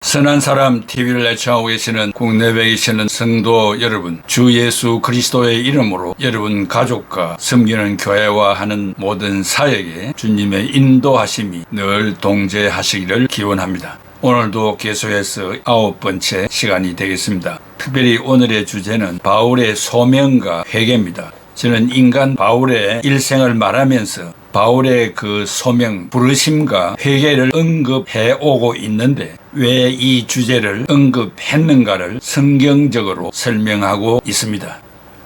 선한 사람 TV를 애청하고 계시는 국내외에 계시는 성도 여러분, 주 예수 그리스도의 이름으로 여러분 가족과 섬기는 교회와 하는 모든 사역에 주님의 인도하심이 늘 동재하시기를 기원합니다. 오늘도 계속해서 9번째 시간이 되겠습니다. 특별히 오늘의 주제는 바울의 소명과 회개입니다. 저는 인간 바울의 일생을 말하면서 바울의 그 소명, 부르심과 회개를 언급해 오고 있는데 왜 이 주제를 언급했는가를 성경적으로 설명하고 있습니다.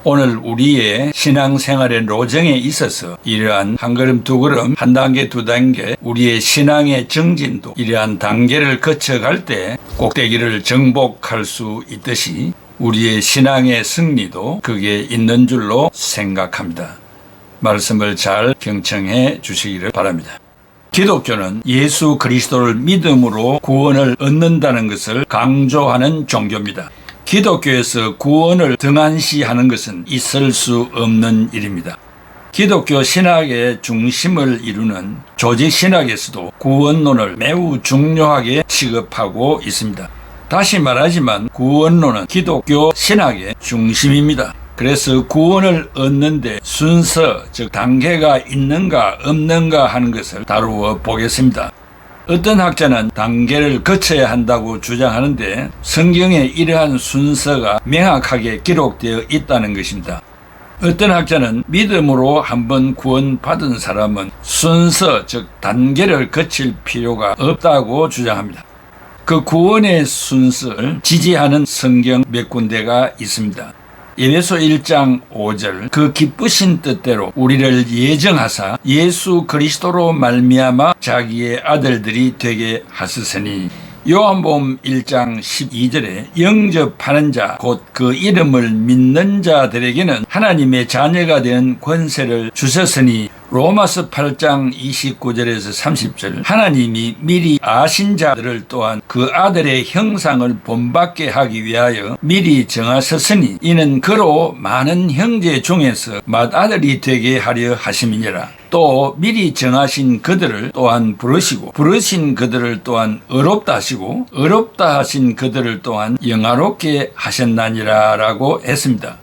오늘 우리의 신앙생활의 로정에 있어서 이러한 한 걸음 두 걸음, 한 단계 두 단계 우리의 신앙의 정진도 이러한 단계를 거쳐갈 때 꼭대기를 정복할 수 있듯이 우리의 신앙의 승리도 그게 있는 줄로 생각합니다. 말씀을 잘 경청해 주시기를 바랍니다. 기독교는 예수 그리스도를 믿음으로 구원을 얻는다는 것을 강조하는 종교입니다. 기독교에서 구원을 등한시하는 것은 있을 수 없는 일입니다. 기독교 신학의 중심을 이루는 조직신학에서도 구원론을 매우 중요하게 취급하고 있습니다. 다시 말하지만 구원론은 기독교 신학의 중심입니다. 그래서 구원을 얻는데 순서, 즉 단계가 있는가 없는가 하는 것을 다루어 보겠습니다. 어떤 학자는 단계를 거쳐야 한다고 주장하는데 성경에 이러한 순서가 명확하게 기록되어 있다는 것입니다. 어떤 학자는 믿음으로 한번 구원받은 사람은 순서, 즉 단계를 거칠 필요가 없다고 주장합니다. 그 구원의 순서를 지지하는 성경 몇 군데가 있습니다. 에베소 1장 5절 그 기쁘신 뜻대로 우리를 예정하사 예수 그리스도로 말미암아 자기의 아들들이 되게 하시으니 요한복음 1장 12절에 영접하는 자 곧 그 이름을 믿는 자들에게는 하나님의 자녀가 되는 권세를 주셨으니 로마서 8장 29절에서 30절 하나님이 미리 아신 자들을 또한 그 아들의 형상을 본받게 하기 위하여 미리 정하셨으니 이는 그로 많은 형제 중에서 맏아들이 되게 하려 하심이니라. 또 미리 정하신 그들을 또한 부르시고 부르신 그들을 또한 의롭다 하시고 의롭다 하신 그들을 또한 영화롭게 하셨나니라 라고 했습니다.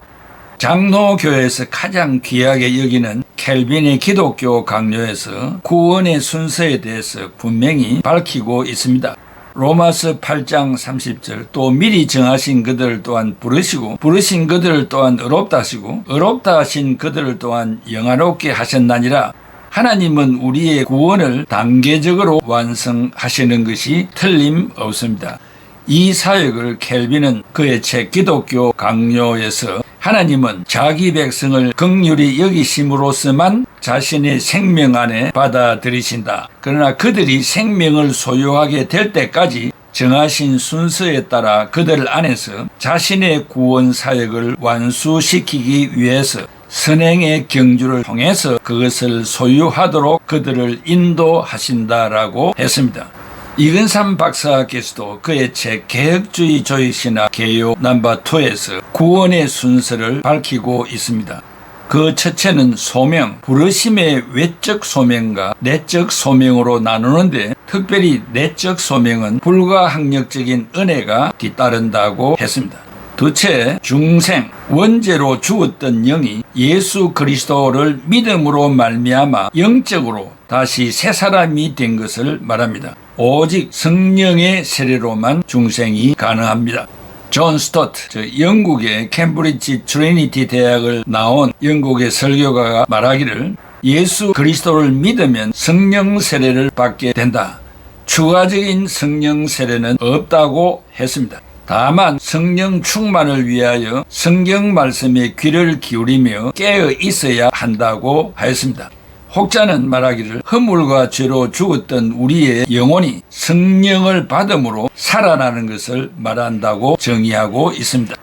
장로교회에서 가장 귀하게 여기는 켈빈의 기독교 강요에서 구원의 순서에 대해서 분명히 밝히고 있습니다. 로마서 8장 30절 또 미리 정하신 그들을 또한 부르시고 부르신 그들을 또한 의롭다 하시고 의롭다 하신 그들을 또한 영화롭게 하셨나니라. 하나님은 우리의 구원을 단계적으로 완성하시는 것이 틀림없습니다. 이 사역을 켈빈은 그의 책 기독교 강요에서 하나님은 자기 백성을 긍휼히 여기심으로서만 자신의 생명 안에 받아들이신다. 그러나 그들이 생명을 소유하게 될 때까지 정하신 순서에 따라 그들 안에서 자신의 구원 사역을 완수시키기 위해서 선행의 경주를 통해서 그것을 소유하도록 그들을 인도하신다라고 했습니다. 이근삼 박사께서도 그의 책 개혁주의 조직신학 개요 넘버2에서 구원의 순서를 밝히고 있습니다. 그 첫째는 소명, 부르심의 외적 소명과 내적 소명으로 나누는데 특별히 내적 소명은 불가항력적인 은혜가 뒤따른다고 했습니다. 둘째, 중생, 원죄로 죽었던 영이 예수 그리스도를 믿음으로 말미암아 영적으로 다시 새 사람이 된 것을 말합니다. 오직 성령의 세례로만 중생이 가능합니다. 존 스토트, 영국의 캠브리지 트리니티 대학을 나온 영국의 설교가가 말하기를 예수 그리스도를 믿으면 성령 세례를 받게 된다. 추가적인 성령 세례는 없다고 했습니다. 다만 성령 충만을 위하여 성경 말씀에 귀를 기울이며 깨어 있어야 한다고 하였습니다. 혹자는 말하기를 허물과 죄로 죽었던 우리의 영혼이 성령을 받음으로 살아나는 것을 말한다고 정의하고 있습니다.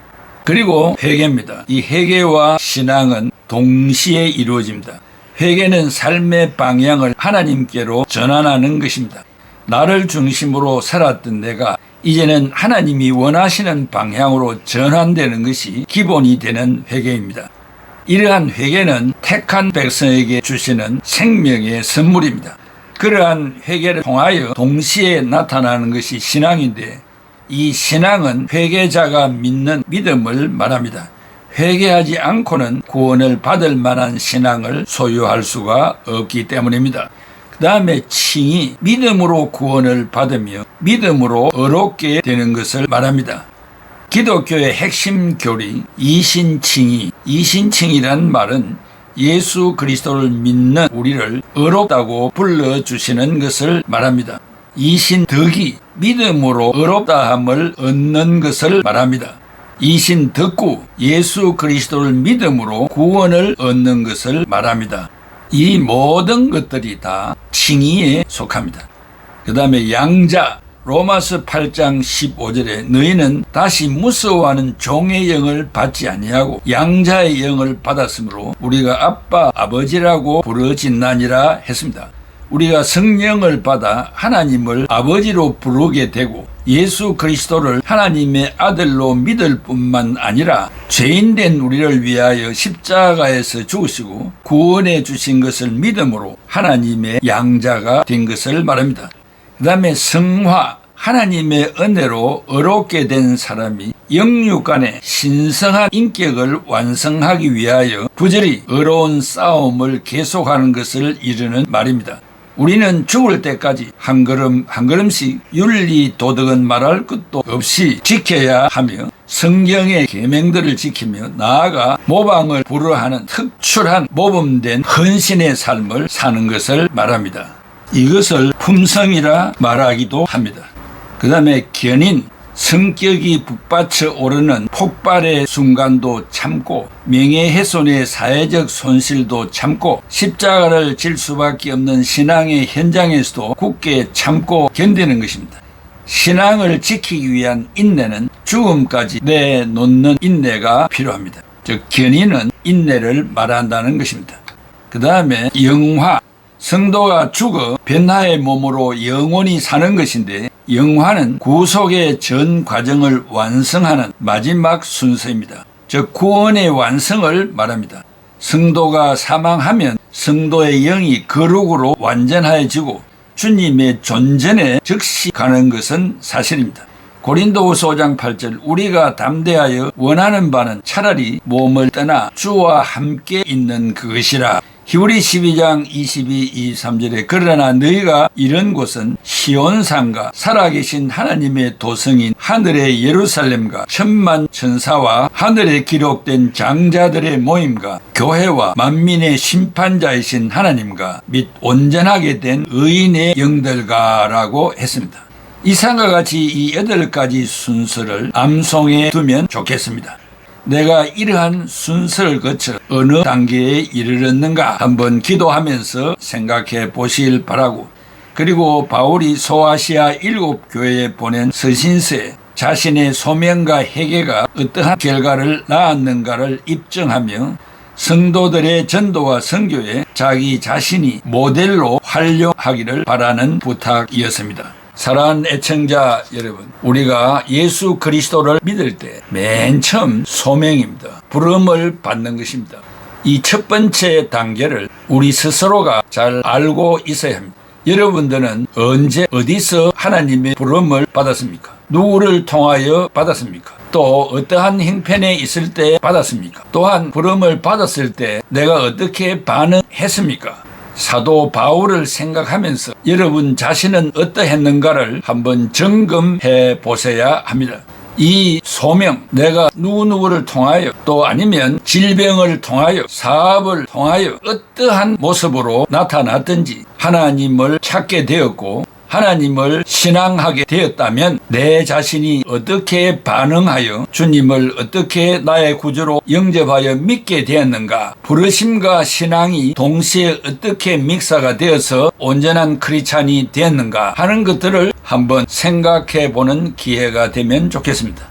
그리고 회개입니다. 이 회개와 신앙은 동시에 이루어집니다. 회개는 삶의 방향을 하나님께로 전환하는 것입니다. 나를 중심으로 살았던 내가 이제는 하나님이 원하시는 방향으로 전환되는 것이 기본이 되는 회개입니다. 이러한 회개는 택한 백성에게 주시는 생명의 선물입니다. 그러한 회개를 통하여 동시에 나타나는 것이 신앙인데 이 신앙은 회개자가 믿는 믿음을 말합니다. 회개하지 않고는 구원을 받을 만한 신앙을 소유할 수가 없기 때문입니다. 그 다음에 칭이 믿음으로 구원을 받으며 믿음으로 의롭게 되는 것을 말합니다. 기독교의 핵심 교리 이신칭의, 이신칭이란 말은 예수 그리스도를 믿는 우리를 의롭다고 불러주시는 것을 말합니다. 이신덕이 믿음으로 의롭다함을 얻는 것을 말합니다. 이신덕구 예수 그리스도를 믿음으로 구원을 얻는 것을 말합니다. 이 모든 것들이 다 칭의에 속합니다. 그 다음에 양자 로마서 8장 15절에 너희는 다시 무서워하는 종의 영을 받지 아니하고 양자의 영을 받았으므로 우리가 아빠 아버지라고 부르짖나니라 했습니다. 우리가 성령을 받아 하나님을 아버지로 부르게 되고 예수 그리스도를 하나님의 아들로 믿을 뿐만 아니라 죄인된 우리를 위하여 십자가에서 죽으시고 구원해 주신 것을 믿음으로 하나님의 양자가 된 것을 말합니다. 그 다음에 성화, 하나님의 은혜로 의롭게 된 사람이 영육 간의 신성한 인격을 완성하기 위하여 부지런히 의로운 싸움을 계속하는 것을 이르는 말입니다. 우리는 죽을 때까지 한 걸음 한 걸음씩 윤리 도덕은 말할 것도 없이 지켜야 하며 성경의 계명들을 지키며 나아가 모방을 불허하는 특출한 모범된 헌신의 삶을 사는 것을 말합니다. 이것을 품성이라 말하기도 합니다. 그 다음에 견인, 성격이 북받쳐 오르는 폭발의 순간도 참고 명예훼손의 사회적 손실도 참고 십자가를 질 수밖에 없는 신앙의 현장에서도 굳게 참고 견디는 것입니다. 신앙을 지키기 위한 인내는 죽음까지 내놓는 인내가 필요합니다. 즉 견인은 인내를 말한다는 것입니다. 그 다음에 영화, 성도가 죽어 변화의 몸으로 영원히 사는 것인데 영화는 구속의 전 과정을 완성하는 마지막 순서입니다. 즉 구원의 완성을 말합니다. 성도가 사망하면 성도의 영이 거룩으로 완전해지고 주님의 존전에 즉시 가는 것은 사실입니다. 고린도후서 5장 8절 우리가 담대하여 원하는 바는 차라리 몸을 떠나 주와 함께 있는 그것이라. 히브리 12장 22, 23절에 그러나 너희가 이런 곳은 시온산과 살아계신 하나님의 도성인 하늘의 예루살렘과 천만 천사와 하늘에 기록된 장자들의 모임과 교회와 만민의 심판자이신 하나님과 및 온전하게 된 의인의 영들과라고 했습니다. 이상과 같이 이 8가지 순서를 암송해 두면 좋겠습니다. 내가 이러한 순서를 거쳐 어느 단계에 이르렀는가 한번 기도하면서 생각해 보시길 바라고, 그리고 바울이 소아시아 7교회에 보낸 서신서에 자신의 소명과 회개가 어떠한 결과를 낳았는가를 입증하며 성도들의 전도와 선교에 자기 자신이 모델로 활용하기를 바라는 부탁이었습니다. 사랑하는 애청자 여러분, 우리가 예수 그리스도를 믿을 때 맨 처음 소명입니다. 부름을 받는 것입니다. 이 첫 번째 단계를 우리 스스로가 잘 알고 있어야 합니다. 여러분들은 언제 어디서 하나님의 부름을 받았습니까? 누구를 통하여 받았습니까? 또 어떠한 형편에 있을 때 받았습니까? 또한 부름을 받았을 때 내가 어떻게 반응했습니까? 사도 바울을 생각하면서 여러분 자신은 어떠했는가를 한번 점검해 보셔야 합니다. 이 소명, 내가 누구누구를 통하여 또 아니면 질병을 통하여 사업을 통하여 어떠한 모습으로 나타났든지 하나님을 찾게 되었고 하나님을 신앙하게 되었다면 내 자신이 어떻게 반응하여 주님을 어떻게 나의 구주로 영접하여 믿게 되었는가, 부르심과 신앙이 동시에 어떻게 믹사가 되어서 온전한 크리스찬이 되었는가 하는 것들을 한번 생각해 보는 기회가 되면 좋겠습니다.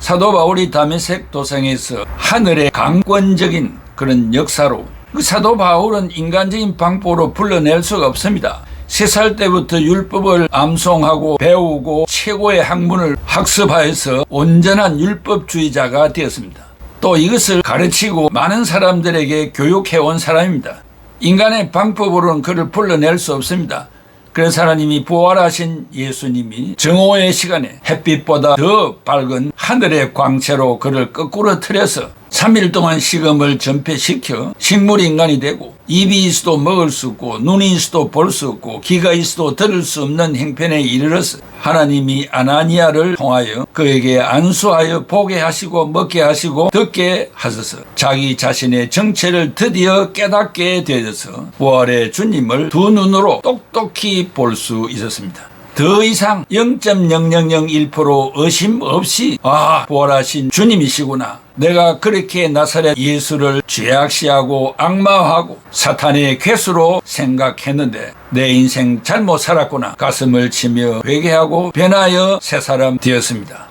사도 바울이 다메섹 도성에서 하늘의 강권적인 그런 역사로, 그 사도 바울은 인간적인 방법으로 불러낼 수가 없습니다. 3살 때부터 율법을 암송하고 배우고 최고의 학문을 학습하여서 온전한 율법주의자가 되었습니다. 또 이것을 가르치고 많은 사람들에게 교육해온 사람입니다. 인간의 방법으로는 그를 불러낼 수 없습니다. 그래서 하나님이 부활하신 예수님이 정오의 시간에 햇빛보다 더 밝은 하늘의 광채로 그를 거꾸로 틀어서 3일 동안 식음을 전폐시켜 식물인간이 되고 입이 있어도 먹을 수 없고 눈이 있어도 볼 수 없고 귀가 있어도 들을 수 없는 형편에 이르러서 하나님이 아나니아를 통하여 그에게 안수하여 보게 하시고 먹게 하시고 듣게 하셔서 자기 자신의 정체를 드디어 깨닫게 되어서 부활의 주님을 두 눈으로 똑똑히 볼 수 있었습니다. 더 이상 0.0001% 의심 없이 부활하신 주님이시구나. 내가 그렇게 나사렛 예수를 죄악시하고 악마하고 사탄의 괴수로 생각했는데 내 인생 잘못 살았구나. 가슴을 치며 회개하고 변하여 새 사람 되었습니다.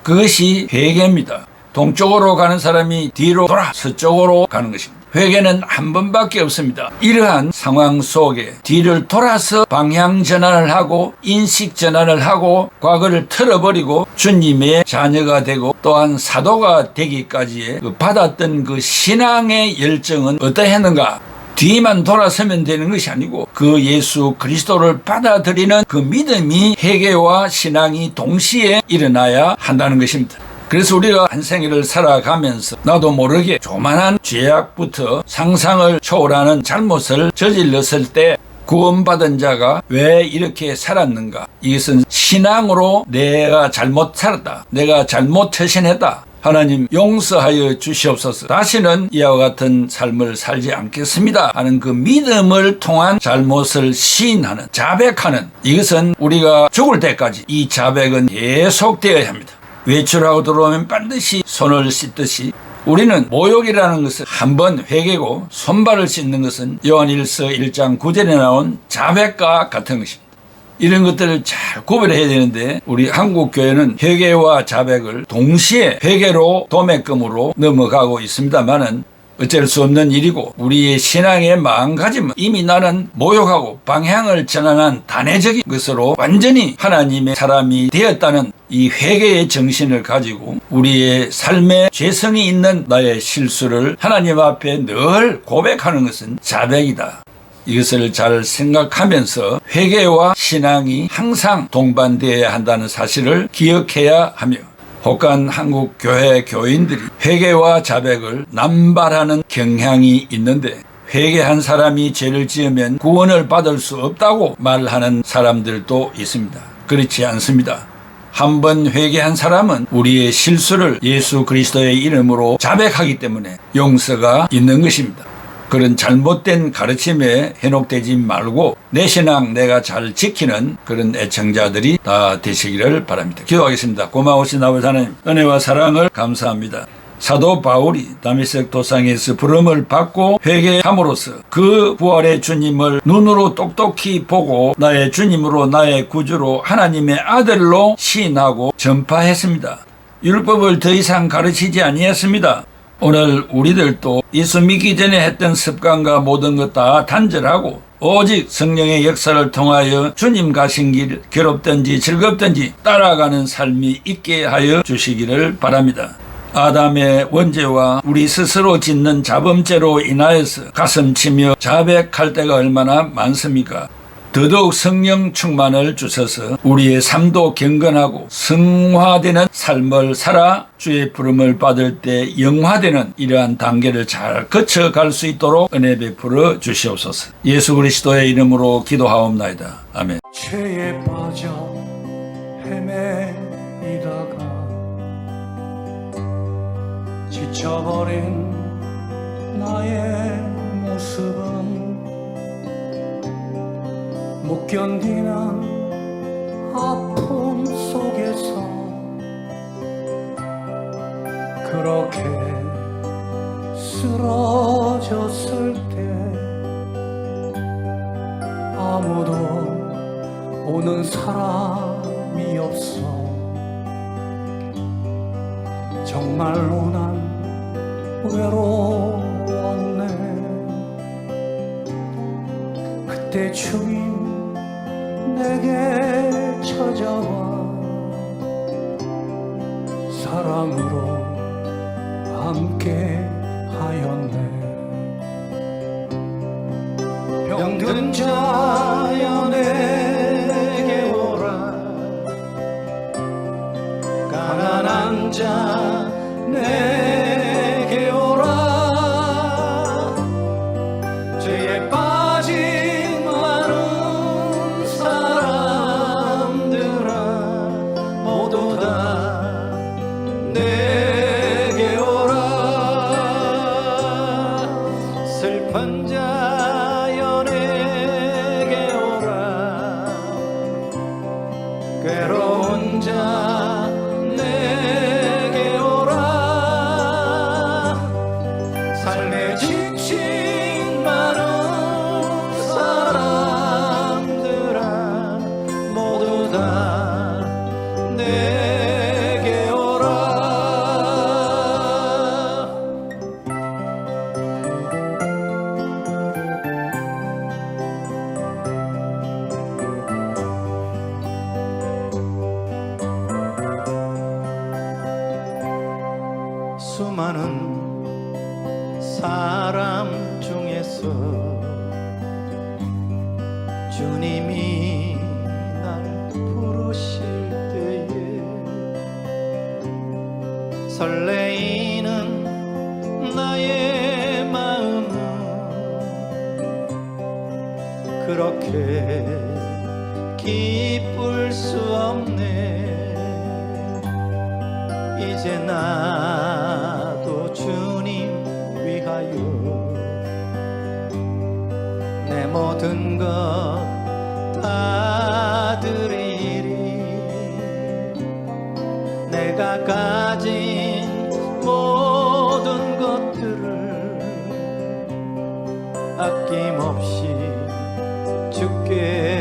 그것이 회개입니다. 동쪽으로 가는 사람이 뒤로 돌아 서쪽으로 가는 것입니다. 회개는 한 번밖에 없습니다. 이러한 상황 속에 뒤를 돌아서 방향 전환을 하고 인식 전환을 하고 과거를 틀어버리고 주님의 자녀가 되고 또한 사도가 되기까지의 받았던 그 신앙의 열정은 어떠했는가? 뒤만 돌아서면 되는 것이 아니고 그 예수 그리스도를 받아들이는 그 믿음이 회개와 신앙이 동시에 일어나야 한다는 것입니다. 그래서 우리가 한 생애를 살아가면서 나도 모르게 조만한 죄악부터 상상을 초월하는 잘못을 저질렀을 때 구원받은 자가 왜 이렇게 살았는가? 이것은 신앙으로 내가 잘못 살았다. 내가 잘못 처신했다. 하나님 용서하여 주시옵소서. 다시는 이와 같은 삶을 살지 않겠습니다 하는 그 믿음을 통한 잘못을 시인하는 자백하는, 이것은 우리가 죽을 때까지 이 자백은 계속되어야 합니다. 외출하고 들어오면 반드시 손을 씻듯이 우리는 모욕이라는 것은 한번 회개고 손발을 씻는 것은 요한일서 1장 9절에 나온 자백과 같은 것입니다. 이런 것들을 잘 구별해야 되는데 우리 한국교회는 회개와 자백을 동시에 회개로 도매금으로 넘어가고 있습니다만은 어쩔 수 없는 일이고 우리의 신앙의 마음가짐은 이미 나는 모욕하고 방향을 전환한 단회적인 것으로 완전히 하나님의 사람이 되었다는 이 회개의 정신을 가지고 우리의 삶에 죄성이 있는 나의 실수를 하나님 앞에 늘 고백하는 것은 자백이다. 이것을 잘 생각하면서 회개와 신앙이 항상 동반되어야 한다는 사실을 기억해야 하며 혹한 한국 교회 교인들이 회개와 자백을 남발하는 경향이 있는데 회개한 사람이 죄를 지으면 구원을 받을 수 없다고 말하는 사람들도 있습니다. 그렇지 않습니다. 한번 회개한 사람은 우리의 실수를 예수 그리스도의 이름으로 자백하기 때문에 용서가 있는 것입니다. 그런 잘못된 가르침에 현혹되지 말고 내 신앙 내가 잘 지키는 그런 애청자들이 다 되시기를 바랍니다. 기도하겠습니다. 고마우신 아버지 하나님, 은혜와 사랑을 감사합니다. 사도 바울이 다메섹 도상에서 부름을 받고 회개함으로써 그 부활의 주님을 눈으로 똑똑히 보고 나의 주님으로 나의 구주로 하나님의 아들로 시인하고 전파했습니다. 율법을 더 이상 가르치지 아니했습니다. 오늘 우리들도 예수 믿기 전에 했던 습관과 모든 것 다 단절하고 오직 성령의 역사를 통하여 주님 가신 길 괴롭든지 즐겁든지 따라가는 삶이 있게 하여 주시기를 바랍니다. 아담의 원죄와 우리 스스로 짓는 자범죄로 인하여서 가슴치며 자백할 때가 얼마나 많습니까? 더더욱 성령 충만을 주셔서 우리의 삶도 경건하고 성화되는 삶을 살아 주의 부름을 받을 때 영화되는 이러한 단계를 잘 거쳐갈 수 있도록 은혜 베풀어 주시옵소서. 예수 그리스도의 이름으로 기도하옵나이다. 아멘. 죄에 빠져 헤매이다가 지쳐버린 나의 모습은 못 견디는 아픔 속에서 그렇게 쓰러졌을 때 아무도 오는 사람이 없어. 정말로 난 외로웠네. 그때 주님 내게 찾아와 사랑으로 함께 하였네. 병든 자연의 주님이 날 부르실 때에 설레이는 나의 마음은 그렇게 기쁠 수 없네. 이제 나도 주님 위하여 내 모든 것 다 드리리. 내가 가진 모든 것들을 아낌없이 주께